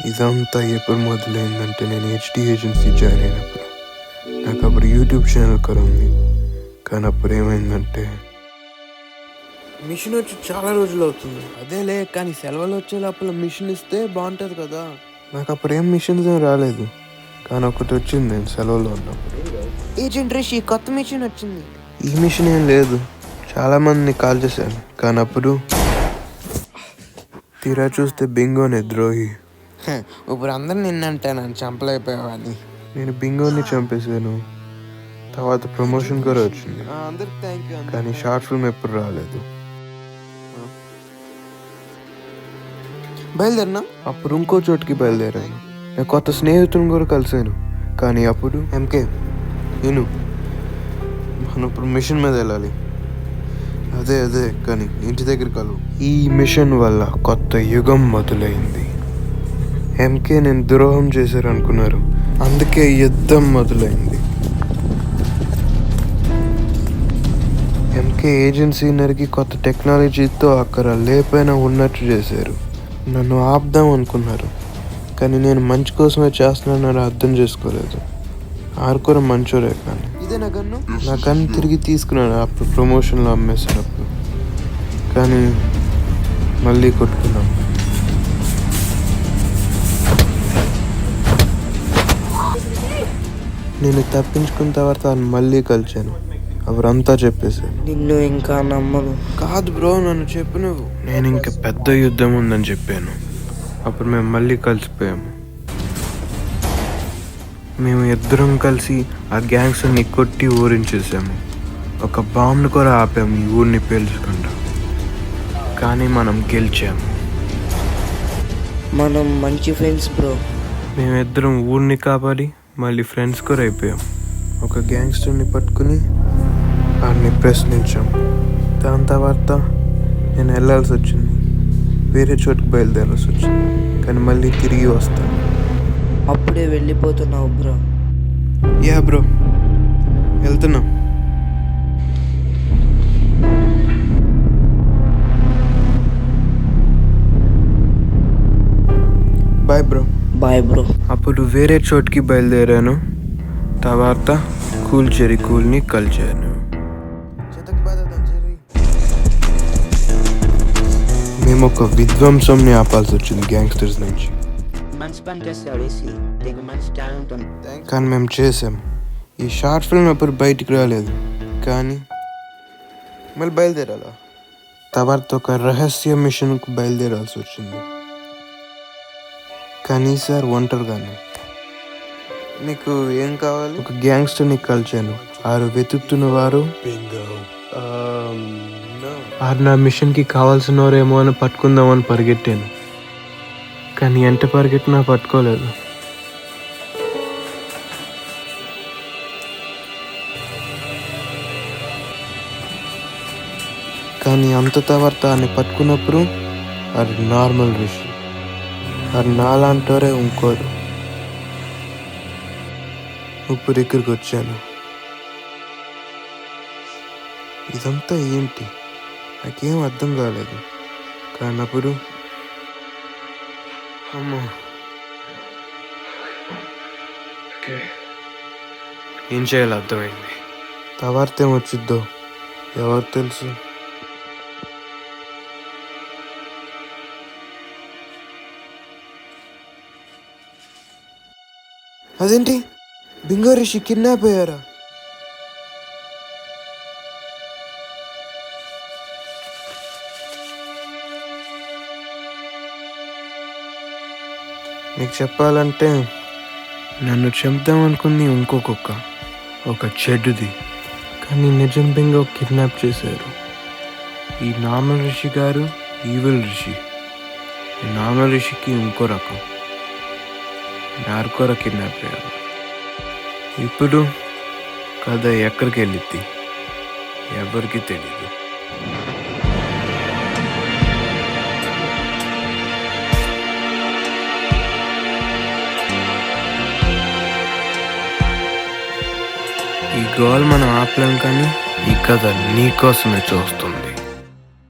ఇదంతా ఎప్పుడు మొదలైందంటే నేను హెచ్డి ఏజెన్సీ జాయిన్ అయినప్పుడు. నాకు అప్పుడు యూట్యూబ్ ఛానల్ కూడా ఉంది. కానీ అప్పుడు ఏమైందంటే మిషన్ వచ్చి చాలా రోజులు అవుతుంది. అదేలే, కానీ సెలవులు వచ్చే లోపల మిషన్ ఇస్తే బాగుంటుంది కదా. నాకు అప్పుడు ఏం మిషన్స్ ఏం రాలేదు, కానీ ఒకటి వచ్చింది నేను సెలవులో ఉన్నప్పుడు. ఏజెంట్ రిషి కొత్త మిషన్ వచ్చింది. ఈ మిషన్ ఏం లేదు, చాలామందిని కాల్ చేశాను, కానీ అప్పుడు తీరా చూస్తే బింగోనే ద్రోహి. ఇప్పుడు అందరు నిన్నంటే నన్ను చంపలేకపోయావని. నేను బింగోని చంపేశాను. తర్వాత ప్రమోషన్ కూడా వచ్చింది, అందరికి థ్యాంక్ యూ. కానీ షార్ట్ ఫిల్మ్ ఎప్పుడు రాలేదు. బయలుదేరినా అప్పుడు ఇంకో చోటుకి బయలుదేరాను. నేను కొత్త స్నేహితులను కూడా కలిశాను. కానీ అప్పుడు ఎంకే నేను మనం ఇప్పుడు మిషన్ మీద వెళ్ళాలి. అదే కానీ ఇంటి దగ్గర కలువు. ఈ మిషన్ వల్ల కొత్త యుగం మొదలైంది. ఎంకే నేను ద్రోహం చేశారు అనుకున్నారు, అందుకే యుద్ధం మొదలైంది. ఎంకే ఏజెన్సీ నరికి కొత్త టెక్నాలజీతో అక్కడ లేపైనా ఉన్నట్టు చేశారు. నన్ను ఆపుదాం అనుకున్నారు, కానీ నేను మంచి కోసమే చేస్తున్నానని అర్థం చేసుకోలేదు. ఆరుకోర మంచోరే, కానీ ఇదే నా గన్ను. నా గన్ తిరిగి తీసుకున్నాను అప్పుడు ప్రమోషన్లో అమ్మేసినప్పుడు. కానీ మళ్ళీ కొట్టుకున్నాం. నేను తప్పించుకున్న తర్వాత మళ్ళీ కలిశాను. అవరంతా చెప్పేశారు. నిన్ను ఇంకా నమ్మను. కాదు బ్రో, నన్ను చెప్పు నువ్వు. నేను ఇంకా పెద్ద యుద్ధం ఉందని చెప్పాను. అప్పుడు మేము మళ్ళీ కలిసిపోయాము. మేము ఇద్దరం కలిసి ఆ గ్యాంగ్స్ని కొట్టి ఊరించేసాము. ఒక బాంబును కూడా ఆపాము ఈ ఊరిని పేల్చకుండా. కానీ మనం గెలిచాము. మనం మంచి ఫ్రెండ్స్ బ్రో. మేమిద్దరం ఊరిని కాపాడి మళ్ళీ ఫ్రెండ్స్ కూడా అయిపోయాం. ఒక గ్యాంగ్స్టర్ని పట్టుకుని వాడిని ప్రశ్నించాం. దాని తర్వాత నేను వెళ్ళాల్సి వచ్చింది, వేరే చోటుకు బయలుదేరాల్సి వచ్చింది. కానీ మళ్ళీ తిరిగి వస్తాను. అప్పుడే వెళ్ళిపోతున్నావు బ్రో? యా బ్రో, వెళ్తున్నా. Bye bro. Bye bro. అప్పుడు వేరే చోటుకి బయలుదేరాను. తర్వాత కూల్ని కలిచాను. మేము ఒక విధ్వంసంని ఆపాల్సి వచ్చింది గ్యాంగ్స్టర్స్ నుంచి. కానీ మేము చేసాం. ఈ షార్ట్ ఫిల్మ్ ఎప్పుడు బయటికి రాలేదు, కానీ మళ్ళీ బయలుదేరాలా. తర్వాత ఒక రహస్య మిషన్కు బయలుదేరాల్సి వచ్చింది, కానీ ఈసారి ఒంటరిగానే. నీకు ఏం కావాలి? ఒక గ్యాంగ్స్టర్ని కలిచాను. వారు వెతుకుతున్న వారు నా మిషన్కి కావాల్సినవారేమో అని పట్టుకుందామని పరిగెట్టాను, కానీ ఎంత పరిగెట్టినా పట్టుకోలేదు. కానీ అంత తర్వాత అని పట్టుకున్నప్పుడు అది నార్మల్ రిషి. అది నాలాంటోరే ఇంకోరు. ఇప్పుడు ఇక్కడికి వచ్చాను. ఇదంతా ఏంటి నాకేం అర్థం కాలేదు. కానీ అప్పుడు అమ్మో, ఏం చేయాలో అర్థమైంది. తర్వాత ఏమొచ్చిద్దో ఎవరు తెలుసు. అదేంటి, బింగో రిషి కిడ్నాప్ అయ్యారా? నీకు చెప్పాలంటే నన్ను చంపుదాం అనుకుంది ఇంకో కుక్క, ఒక చెడ్డుది. కానీ నిజం బింగో కిడ్నాప్ చేశారు. ఈ నార్మల్ రిషి గారు ఈవిల్ రిషి. ఈ నార్మల్ రిషికి ఇంకో రకం నార్కోర కిడ్నాప్ అయ్యారు. ఇప్పుడు కథ ఎక్కడికి వెళ్ళిద్ది ఎవరికి తెలీదు. ఈ గోల్ మనం ఆపలేం, కానీ ఈ కథ నీకోసమే చూస్తుంది.